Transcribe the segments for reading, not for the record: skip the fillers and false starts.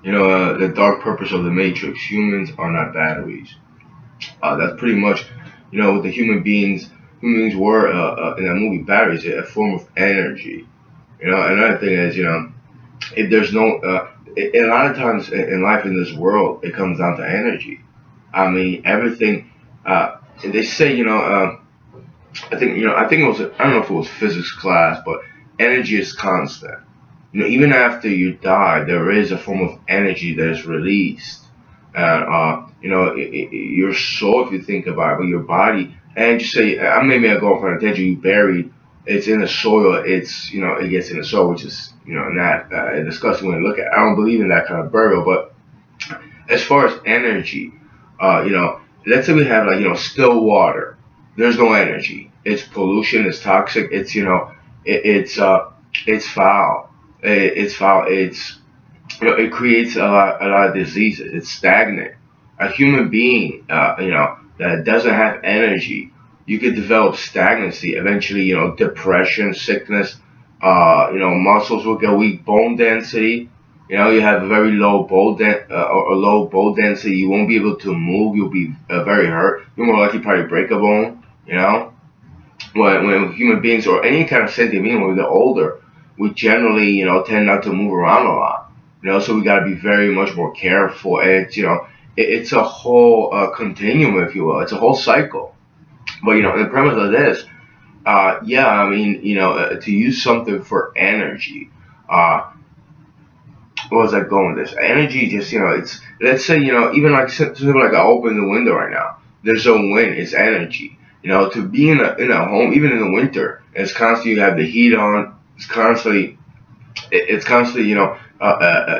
The dark purpose of the Matrix. Humans are not batteries. That's pretty much, what the human beings were in that movie. Batteries, a form of energy. Another thing is, if there's no, a lot of times in life in this world, it comes down to energy. I mean, everything. They say, I think it was, I don't know if it was physics class, but energy is constant. Even after you die, there is a form of energy that is released. And, your soul, if you think about it, but your body, and just say, maybe I go off on a tangent, you buried, it's in the soil, it gets in the soil, which is, not a disgusting way to look at it. I don't believe in that kind of burial, but as far as energy, let's say we have like, still water. There's no energy. It's pollution. It's toxic. It's foul. It's foul. It creates a lot of diseases. It's stagnant. A human being, that doesn't have energy, you could develop stagnancy. Eventually, depression, sickness. Muscles will get weak, bone density. You have a very low or low bone density. You won't be able to move. You'll be very hurt. You're more likely to probably break a bone. When human beings or any kind of sentient being, when we get older, we generally, tend not to move around a lot. So we got to be very much more careful. And it's a whole continuum, if you will. It's a whole cycle. But the premise of this, yeah, I mean, to use something for energy. Where was I going with this? Energy, just it's, let's say, even like something like I open the window right now. There's no wind. It's energy. To be in a home, even in the winter, it's constantly, you have the heat on. It's constantly,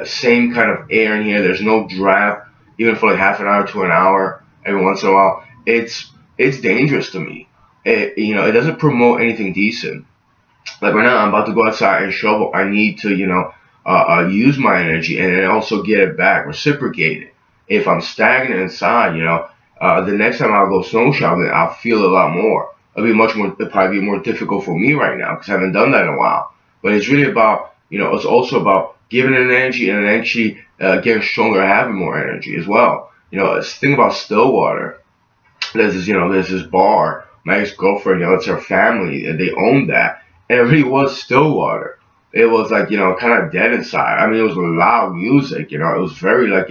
same kind of air in here. There's no draft, even for like half an hour to an hour every once in a while. It's dangerous to me. It doesn't promote anything decent. Like right now, I'm about to go outside and shovel. I need to, use my energy and then also get it back, reciprocate it. If I'm stagnant inside, the next time I'll go snow shoveling, I'll feel a lot more. It'll probably be more difficult for me right now because I haven't done that in a while. But it's really about, it's also about giving it energy and then actually getting stronger, having more energy as well. Think about Stillwater. There's this bar. My ex-girlfriend, it's her family. They owned that. And it really was Stillwater. It was like, kind of dead inside. I mean, it was loud music, it was very like,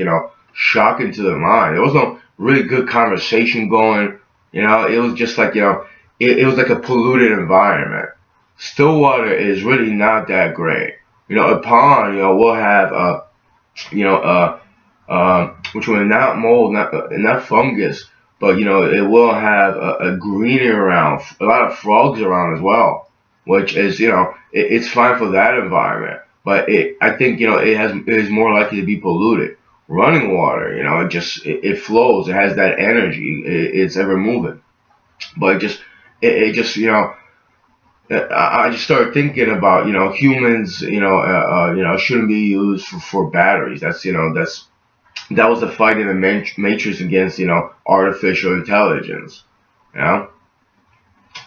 shocking to the mind. There was no really good conversation going. It was just like, it was like a polluted environment. Stillwater is really not that great. A pond, will have, which will not mold, not fungus, but it will have a greenery around, a lot of frogs around as well, which is it's fine for that environment. But I think it is more likely to be polluted. Running water, it flows, it has that energy, it's ever moving. But it just I just started thinking about humans shouldn't be used for batteries. That was the fight in the Matrix against artificial intelligence. You know,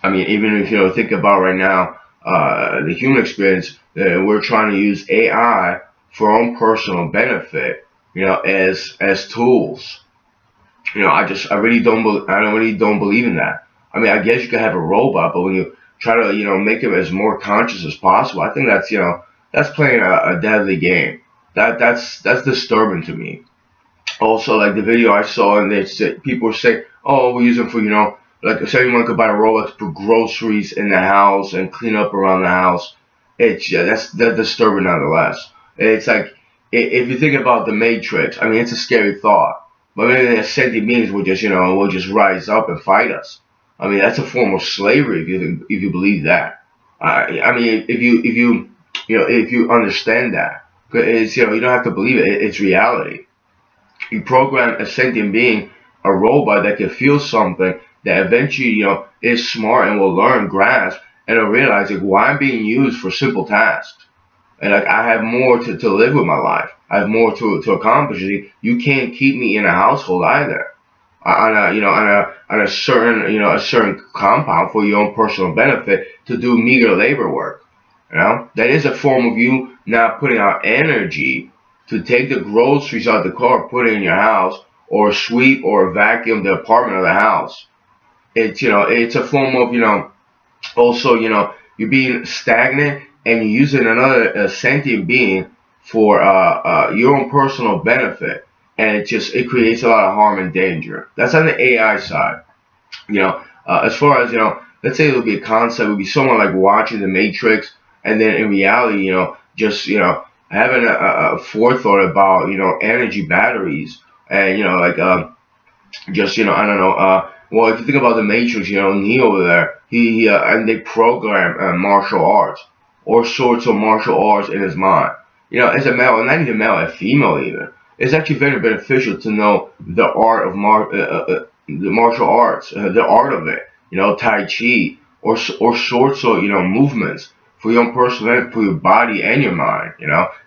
I mean, even if think about right now, the human experience, we're trying to use AI for our own personal benefit. As tools. I really don't believe in that. I mean, I guess you could have a robot, but when you try to make him as more conscious as possible, I think that's playing a deadly game. That's disturbing to me. Also, like the video I saw, and people were saying, "Oh, we use them for like say anyone could buy a robot to put groceries in the house and clean up around the house." That's disturbing nonetheless. It's like if you think about the Matrix, I mean, it's a scary thought. But maybe the sentient beings will just rise up and fight us. I mean, that's a form of slavery if you believe that. I mean, if you understand that, it's you don't have to believe it. It's reality. You program a sentient being, a robot that can feel something that eventually, is smart and will learn, grasp, and will realize like, why I'm being used for simple tasks. And like I have more to live with my life. I have more to accomplish. You can't keep me in a household either. On a certain a certain compound for your own personal benefit to do meager labor work. That is a form of you not putting out energy to take the groceries out the car, put it in your house, or sweep or vacuum the apartment or the house. It's it's a form of also you're being stagnant and you're using another sentient being for your own personal benefit, and it creates a lot of harm and danger. That's on the AI side. As far as let's say it would be a concept, it would be someone like watching The Matrix, and then in reality, just having a forethought about energy batteries, and like just I don't know. Well, if you think about The Matrix, Neo there, he and they program martial arts, or sorts of martial arts in his mind. As a male, not even male, a female even, it's actually very beneficial to know the art of the martial arts, the art of it. Tai Chi, or sorts of movements for your own personality, for your body and your mind.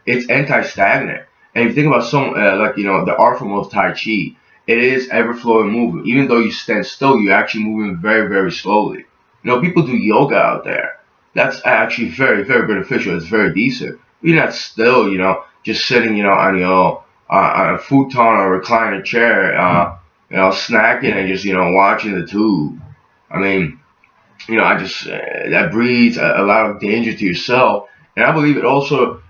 It's anti-stagnant. And if you think about some like the art form of Tai Chi, it is ever flowing movement. Even though you stand still, you're actually moving very, very slowly. People do yoga out there. That's actually very, very beneficial. It's very decent. You're not still, just sitting, on your on a futon or recliner chair, snacking and just, watching the tube. I mean, I just that breeds a lot of danger to yourself, and I believe it also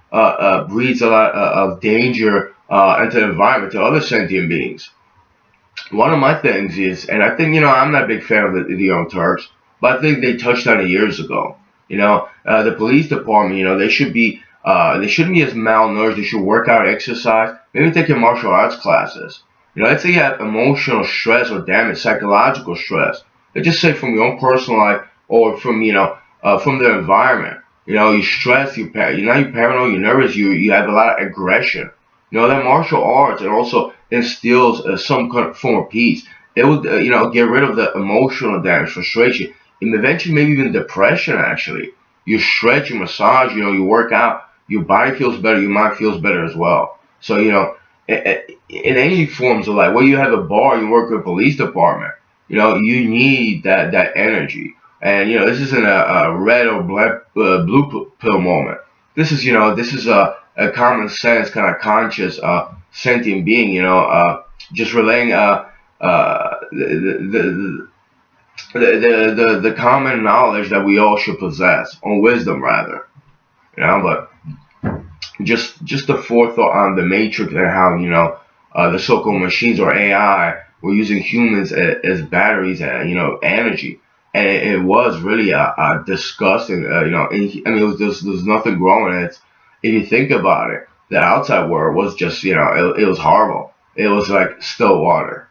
breeds a lot of danger into the environment to other sentient beings. One of my things is, and I think I'm not a big fan of the Young Turks, but I think they touched on it years ago. The police department, they shouldn't be as malnourished. They should work out, exercise, maybe take your martial arts classes. Let's say you have emotional stress or damage, psychological stress. Let's just say from your own personal life or from the environment. You stress, you're paranoid, you're nervous, you have a lot of aggression. That martial arts, it also instills some kind of form of peace. It would get rid of the emotional damage, frustration, and eventually maybe even depression. Actually, you stretch, you massage, you work out, your body feels better, your mind feels better as well. So in any forms of life, where you have a bar, you work with a police department, you need that energy. And this isn't a red or black blue pill moment. This is a common sense kind of conscious sentient being. Just relaying the common knowledge that we all should possess, or wisdom rather. But just the forethought on the Matrix and how the so-called machines or AI were using humans as batteries and energy, and it was really a disgusting. I mean, it was just there's nothing growing. It's if you think about it, the outside world was just it was horrible. It was like still water.